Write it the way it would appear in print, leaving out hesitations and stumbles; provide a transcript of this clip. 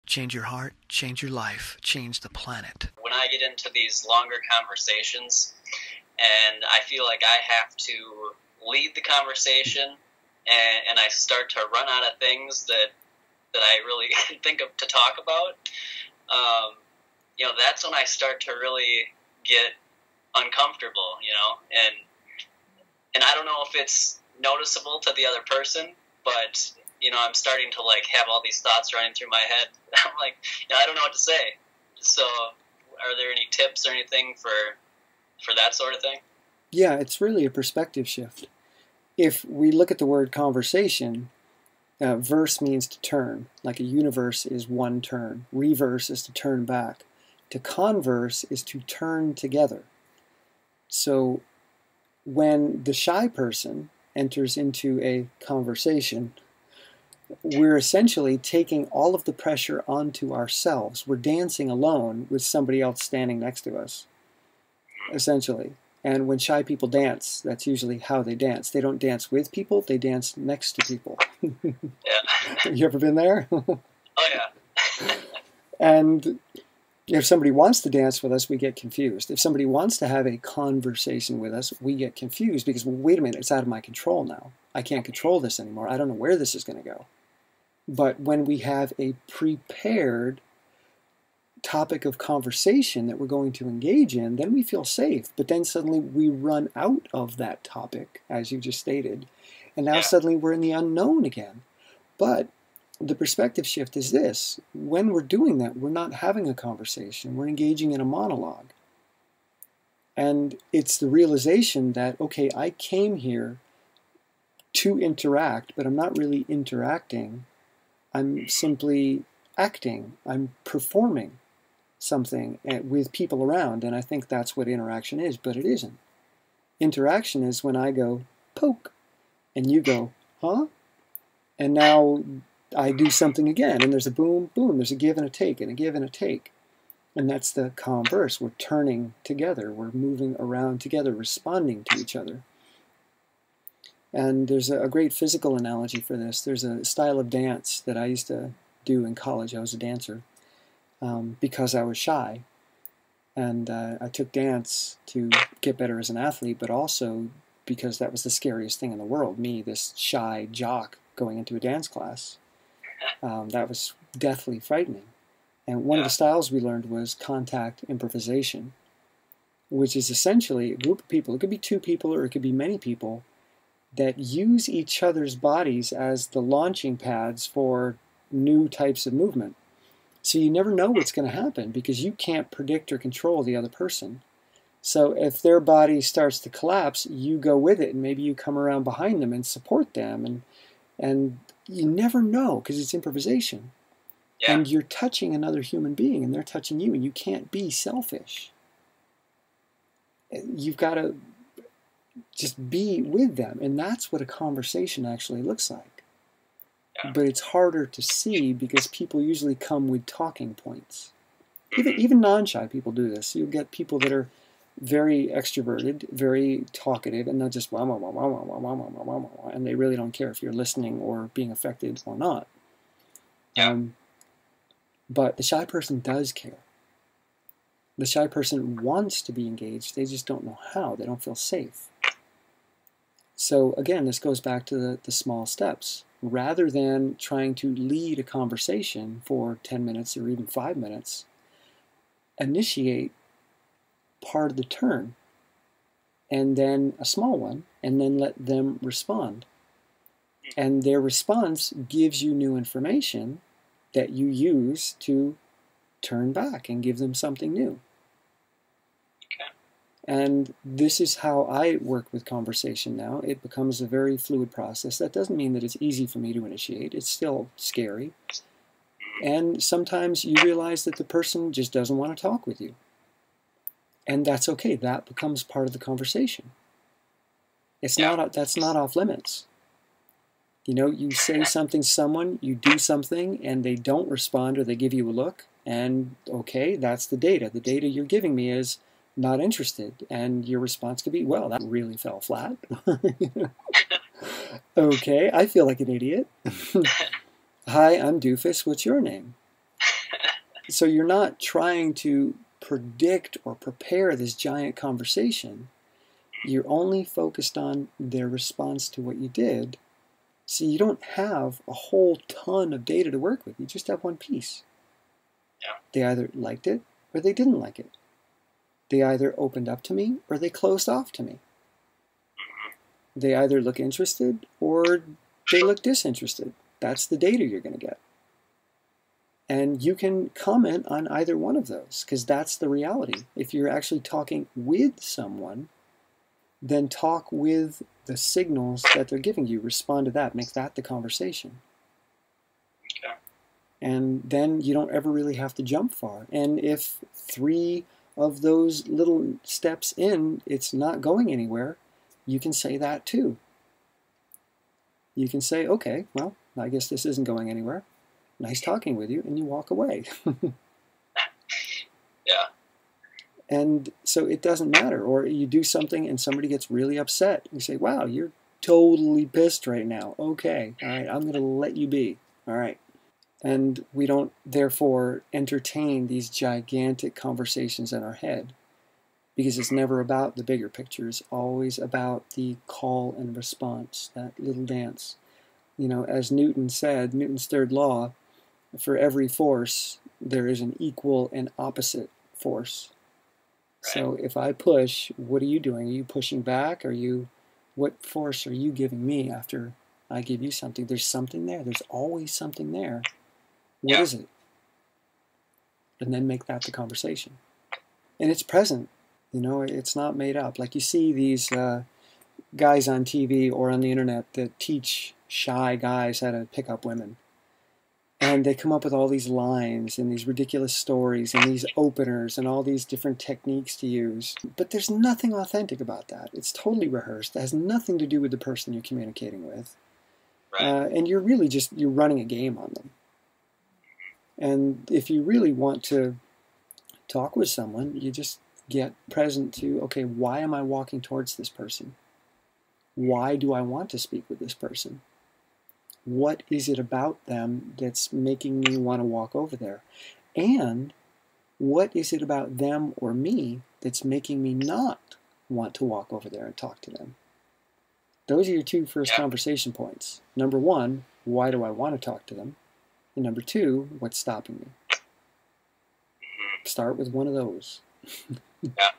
change your heart, change your life, change the planet. When I get into these longer conversations and I feel like I have to lead the conversation and I start to run out of things that I really think of to talk about, that's when I start to really get uncomfortable, and I don't know if it's noticeable to the other person, but I'm starting to have all these thoughts running through my head. I'm like, I don't know what to say. So, are there any tips or anything for that sort of thing? Yeah, it's really a perspective shift. If we look at the word conversation, verse means to turn, like a universe is one turn. Reverse is to turn back. To converse is to turn together. So when the shy person enters into a conversation, we're essentially taking all of the pressure onto ourselves. We're dancing alone with somebody else standing next to us, essentially. And when shy people dance, that's usually how they dance. They don't dance with people, they dance next to people. Yeah. You ever been there? Oh, yeah. And if somebody wants to dance with us, we get confused. If somebody wants to have a conversation with us, we get confused because, well, wait a minute, it's out of my control now. I can't control this anymore. I don't know where this is going to go. But when we have a prepared topic of conversation that we're going to engage in, then we feel safe. But then suddenly we run out of that topic, as you just stated, and now suddenly we're in the unknown again. But the perspective shift is this: when we're doing that, we're not having a conversation, we're engaging in a monologue. And it's the realization that, okay, I came here to interact, but I'm not really interacting. I'm simply acting. I'm performing something with people around, and I think that's what interaction is, but it isn't. Interaction is when I go, poke, and you go, huh? And now I do something again, and there's a boom, boom, there's a give and a take, and a give and a take. And that's the converse. We're turning together, we're moving around together, responding to each other. And there's a great physical analogy for this. There's a style of dance that I used to do in college. I was a dancer because I was shy. And I took dance to get better as an athlete, but also because that was the scariest thing in the world. Me, this shy jock, going into a dance class. That was deathly frightening. And one of the styles we learned was contact improvisation, which is essentially a group of people. It could be two people or it could be many people that use each other's bodies as the launching pads for new types of movement. So you never know what's going to happen because you can't predict or control the other person. So if their body starts to collapse, you go with it, and maybe you come around behind them and support them, and you never know because it's improvisation. Yeah. And you're touching another human being and they're touching you, and you can't be selfish. You've got to just be with them, and that's what a conversation actually looks like. Yeah. But it's harder to see because people usually come with talking points. Even non-shy people do this. You'll get people that are very extroverted, very talkative, and they'll just wah, wah, wah, wah, wah, wah, wah, wah, wah, wah, and they really don't care if you're listening or being affected or not. Yeah. But the shy person does care. The shy person wants to be engaged, they just don't know how. They don't feel safe. So again, this goes back to the small steps. Rather than trying to lead a conversation for 10 minutes or even 5 minutes, initiate part of the turn, and then a small one, and then let them respond. And their response gives you new information that you use to turn back and give them something new. Okay. And this is how I work with conversation now. It becomes a very fluid process. That doesn't mean that it's easy for me to initiate. It's still scary. And sometimes you realize that the person just doesn't want to talk with you. And that's okay. That becomes part of the conversation. It's not, that's not off limits. You know, you say something to someone, you do something, and they don't respond or they give you a look, and okay, that's the data. The data you're giving me is not interested, and your response could be, well, that really fell flat. Okay, I feel like an idiot. Hi, I'm Doofus. What's your name? So you're not trying to predict or prepare this giant conversation. You're only focused on their response to what you did. So you don't have a whole ton of data to work with. You just have one piece. Yeah. They either liked it or they didn't like it. They either opened up to me or they closed off to me. They either look interested or they look disinterested. That's the data you're going to get. And you can comment on either one of those, because that's the reality. If you're actually talking with someone, then talk with the signals that they're giving you. Respond to that. Make that the conversation. Okay. And then you don't ever really have to jump far. And if 3 of those little steps in, it's not going anywhere, you can say that too. You can say, okay, well, I guess this isn't going anywhere. Nice talking with you, and you walk away. Yeah. And so it doesn't matter. Or you do something and somebody gets really upset. You say, wow, you're totally pissed right now. Okay, all right, I'm going to let you be. All right. And we don't, therefore, entertain these gigantic conversations in our head, because it's never about the bigger picture. It's always about the call and response, that little dance. You know, as Newton said, Newton's third law, for every force, there is an equal and opposite force. Right. So if I push, what are you doing? Are you pushing back? What force are you giving me after I give you something? There's something there. There's always something there. What is it? And then make that the conversation. And it's present. You know, it's not made up. Like you see these guys on TV or on the internet that teach shy guys how to pick up women. And they come up with all these lines and these ridiculous stories and these openers and all these different techniques to use. But there's nothing authentic about that. It's totally rehearsed. It has nothing to do with the person you're communicating with. Right. And you're really you're running a game on them. And if you really want to talk with someone, you just get present to, okay, why am I walking towards this person? Why do I want to speak with this person? What is it about them that's making me want to walk over there? And what is it about them or me that's making me not want to walk over there and talk to them? Those are your 2 first conversation points. Number 1, why do I want to talk to them? And number 2, what's stopping me? Start with one of those. Yeah.